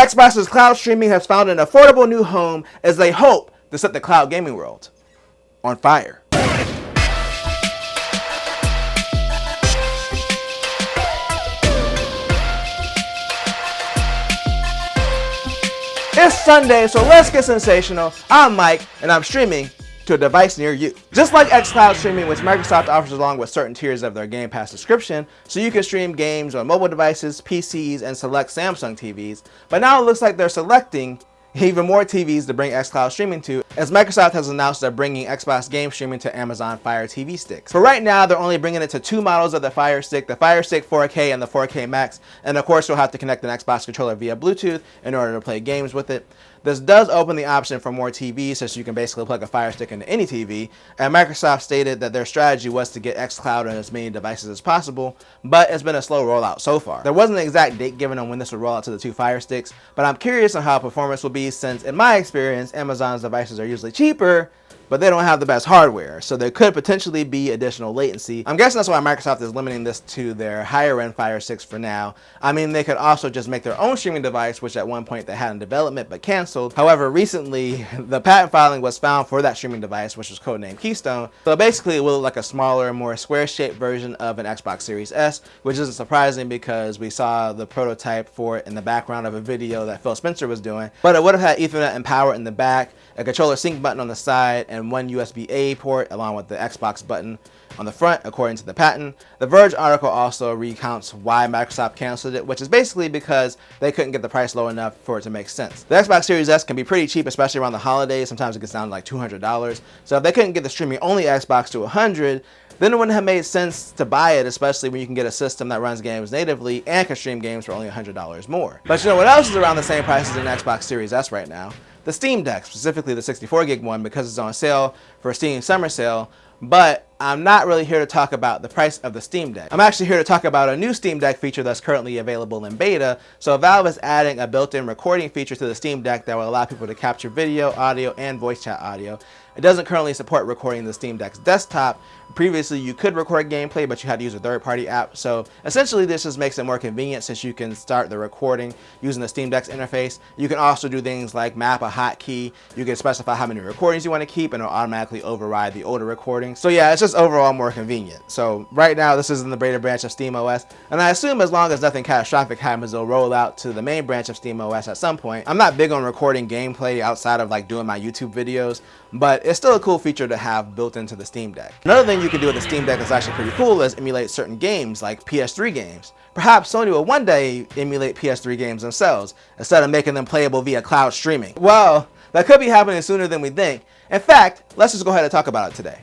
Xbox's cloud streaming has found an affordable new home as they hope to set the cloud gaming world on fire. It's Sunday, so let's get sensational. I'm Mike, and I'm streaming to a device near you. Just like xCloud streaming, which Microsoft offers along with certain tiers of their Game Pass subscription, so you can stream games on mobile devices, PCs, and select Samsung TVs. But now it looks like they're selecting even more TVs to bring xCloud streaming to, as Microsoft has announced they're bringing Xbox game streaming to Amazon Fire TV sticks. For right now, they're only bringing it to two models of the Fire Stick 4K and the 4K Max, and of course you'll have to connect an Xbox controller via Bluetooth in order to play games with it. This does open the option for more TVs, so you can basically plug a Fire Stick into any TV, and Microsoft stated that their strategy was to get xCloud on as many devices as possible, but it's been a slow rollout so far. There wasn't an exact date given on when this would roll out to the two Fire Sticks, but I'm curious on how performance will be, since in my experience, Amazon's devices are usually cheaper, but they don't have the best hardware, so there could potentially be additional latency. I'm guessing that's why Microsoft is limiting this to their higher end Fire Sticks for now. I mean, they could also just make their own streaming device, which at one point they had in development but canceled. However, recently the patent filing was found for that streaming device, which was codenamed Keystone. So basically it will look like a smaller, more square-shaped version of an Xbox Series S, which isn't surprising because we saw the prototype for it in the background of a video that Phil Spencer was doing. But it would have had Ethernet and power in the back, a controller sync button on the side, and one USB-A port along with the Xbox button on the front, according to the patent. The Verge article also recounts why Microsoft canceled it, which is basically because they couldn't get the price low enough for it to make sense. The Xbox Series S can be pretty cheap, especially around the holidays. Sometimes it gets down to like $200. So if they couldn't get the streaming only Xbox to $100, then it wouldn't have made sense to buy it, especially when you can get a system that runs games natively and can stream games for only $100 more. But you know what else is around the same price as an Xbox Series S right now? The Steam Deck, specifically the 64 gig one, because it's on sale for Steam Summer Sale. But I'm not really here to talk about the price of the Steam Deck. I'm actually here to talk about a new Steam Deck feature that's currently available in beta. So Valve is adding a built-in recording feature to the Steam Deck that will allow people to capture video, audio, and voice chat audio. It doesn't currently support recording the Steam Deck's desktop. Previously, you could record gameplay, but you had to use a third-party app. So essentially, this just makes it more convenient since you can start the recording using the Steam Deck's interface. You can also do things like map a hotkey. You can specify how many recordings you want to keep, and it'll automatically override the older recordings. So yeah, it's just overall more convenient. So right now, this is in the beta branch of SteamOS, and I assume as long as nothing catastrophic happens, it'll roll out to the main branch of SteamOS at some point. I'm not big on recording gameplay outside of like doing my YouTube videos, but it's still a cool feature to have built into the Steam Deck. Another thing you can do with the Steam Deck that's actually pretty cool is emulate certain games like PS3 games. Perhaps Sony will one day emulate PS3 games themselves instead of making them playable via cloud streaming. Well, that could be happening sooner than we think. In fact, let's just go ahead and talk about it today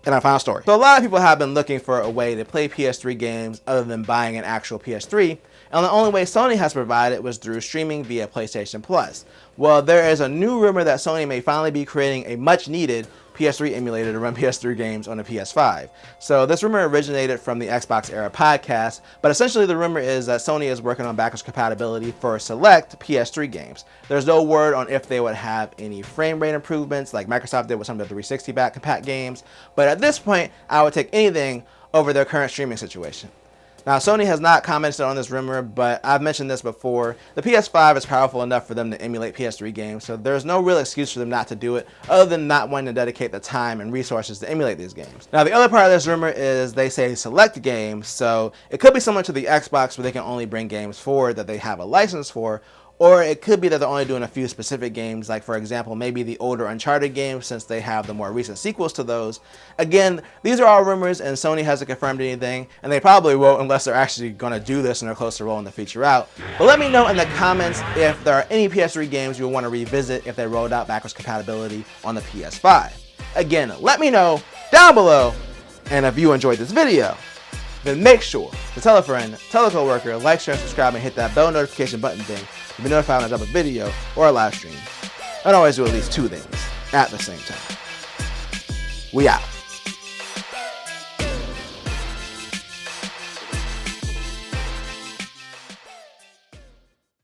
in our final story. So a lot of people have been looking for a way to play PS3 games other than buying an actual PS3, and the only way Sony has provided was through streaming via PlayStation Plus. Well, there is a new rumor that Sony may finally be creating a much needed PS3 emulator to run PS3 games on a PS5. So this rumor originated from the Xbox Era podcast, but essentially the rumor is that Sony is working on backwards compatibility for select PS3 games. There's no word on if they would have any frame rate improvements like Microsoft did with some of the 360 back compat games, but at this point, I would take anything over their current streaming situation. Now, Sony has not commented on this rumor, but I've mentioned this before. The PS5 is powerful enough for them to emulate PS3 games, so there's no real excuse for them not to do it, other than not wanting to dedicate the time and resources to emulate these games. Now, the other part of this rumor is they say select games, so it could be similar to the Xbox where they can only bring games forward that they have a license for, or it could be that they're only doing a few specific games, like for example, maybe the older Uncharted games since they have the more recent sequels to those. Again, these are all rumors and Sony hasn't confirmed anything, and they probably won't unless they're actually going to do this and they're close to rolling the feature out. But let me know in the comments if there are any PS3 games you will want to revisit if they rolled out backwards compatibility on the PS5. Again, let me know down below, and if you enjoyed this video, then make sure to tell a friend, tell a coworker, like, share, subscribe, and hit that bell notification button thing to be notified when I drop a video or a live stream. And always do at least two things at the same time. We out.